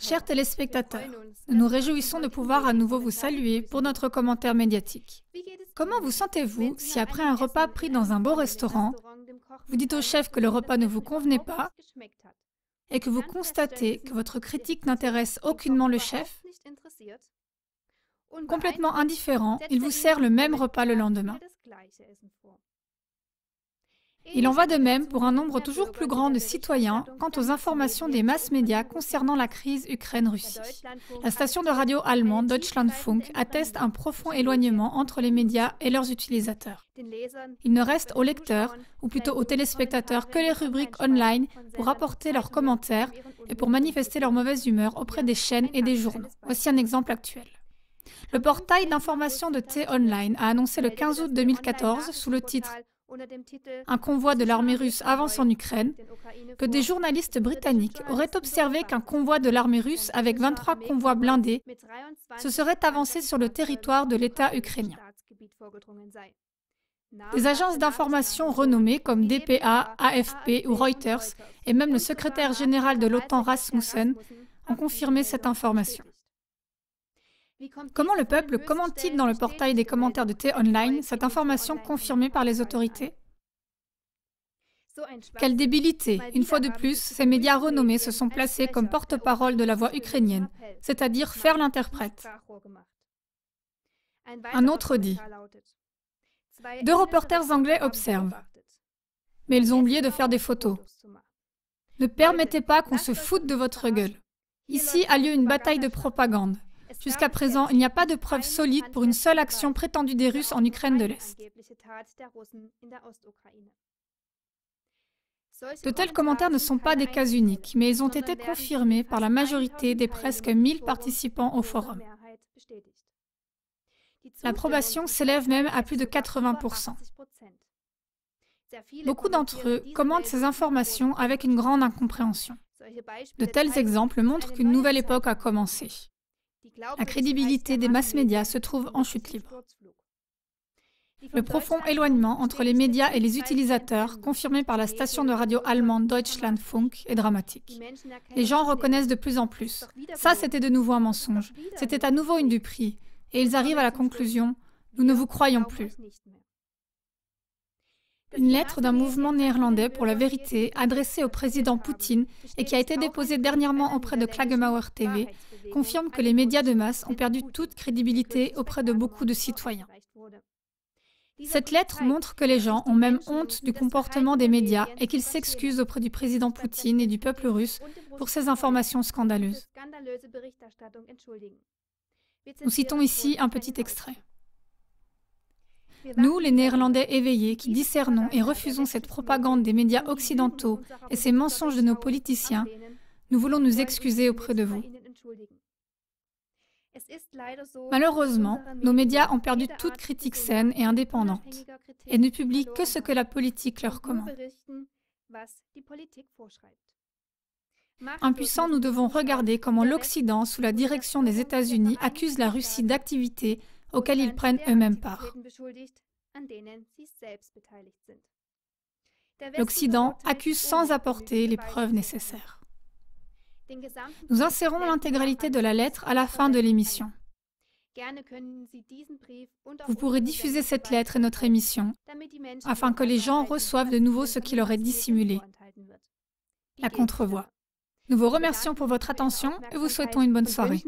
Chers téléspectateurs, nous nous réjouissons de pouvoir à nouveau vous saluer pour notre commentaire médiatique. Comment vous sentez-vous si après un repas pris dans un beau restaurant, vous dites au chef que le repas ne vous convenait pas et que vous constatez que votre critique n'intéresse aucunement le chef? Complètement indifférent, il vous sert le même repas le lendemain. Il en va de même pour un nombre toujours plus grand de citoyens quant aux informations des masses médias concernant la crise Ukraine-Russie. La station de radio allemande Deutschlandfunk atteste un profond éloignement entre les médias et leurs utilisateurs. Il ne reste aux lecteurs, ou plutôt aux téléspectateurs, que les rubriques online pour apporter leurs commentaires et pour manifester leur mauvaise humeur auprès des chaînes et des journaux. Voici un exemple actuel. Le portail d'information de T-Online a annoncé le 15 août 2014, sous le titre « Un convoi de l'armée russe avance en Ukraine », que des journalistes britanniques auraient observé qu'un convoi de l'armée russe avec 23 convois blindés se serait avancé sur le territoire de l'État ukrainien. Des agences d'information renommées comme DPA, AFP ou Reuters et même le secrétaire général de l'OTAN Rasmussen ont confirmé cette information. Comment le peuple commente-t-il dans le portail des commentaires de T-Online cette information confirmée par les autorités? Quelle débilité! Une fois de plus, ces médias renommés se sont placés comme porte-parole de la voix ukrainienne, c'est-à-dire faire l'interprète. Un autre dit: deux reporters anglais observent, mais ils ont oublié de faire des photos. Ne permettez pas qu'on se foute de votre gueule. Ici a lieu une bataille de propagande. Jusqu'à présent, il n'y a pas de preuves solides pour une seule action prétendue des Russes en Ukraine de l'Est. De tels commentaires ne sont pas des cas uniques, mais ils ont été confirmés par la majorité des presque 1000 participants au forum. L'approbation s'élève même à plus de 80%. Beaucoup d'entre eux commentent ces informations avec une grande incompréhension. De tels exemples montrent qu'une nouvelle époque a commencé. La crédibilité des masses médias se trouve en chute libre. Le profond éloignement entre les médias et les utilisateurs, confirmé par la station de radio allemande Deutschlandfunk, est dramatique. Les gens reconnaissent de plus en plus. Ça, c'était de nouveau un mensonge. C'était à nouveau une duperie. Et ils arrivent à la conclusion: nous ne vous croyons plus. Une lettre d'un mouvement néerlandais pour la vérité adressée au président Poutine et qui a été déposée dernièrement auprès de Klagemauer TV confirme que les médias de masse ont perdu toute crédibilité auprès de beaucoup de citoyens. Cette lettre montre que les gens ont même honte du comportement des médias et qu'ils s'excusent auprès du président Poutine et du peuple russe pour ces informations scandaleuses. Nous citons ici un petit extrait. Nous, les Néerlandais éveillés, qui discernons et refusons cette propagande des médias occidentaux et ces mensonges de nos politiciens, nous voulons nous excuser auprès de vous. Malheureusement, nos médias ont perdu toute critique saine et indépendante et ne publient que ce que la politique leur commande. Impuissants, nous devons regarder comment l'Occident, sous la direction des États-Unis, accuse la Russie d'activités auxquelles ils prennent eux-mêmes part. L'Occident accuse sans apporter les preuves nécessaires. Nous insérons l'intégralité de la lettre à la fin de l'émission. Vous pourrez diffuser cette lettre et notre émission afin que les gens reçoivent de nouveau ce qui leur est dissimulé, la contrevoix. Nous vous remercions pour votre attention et vous souhaitons une bonne soirée.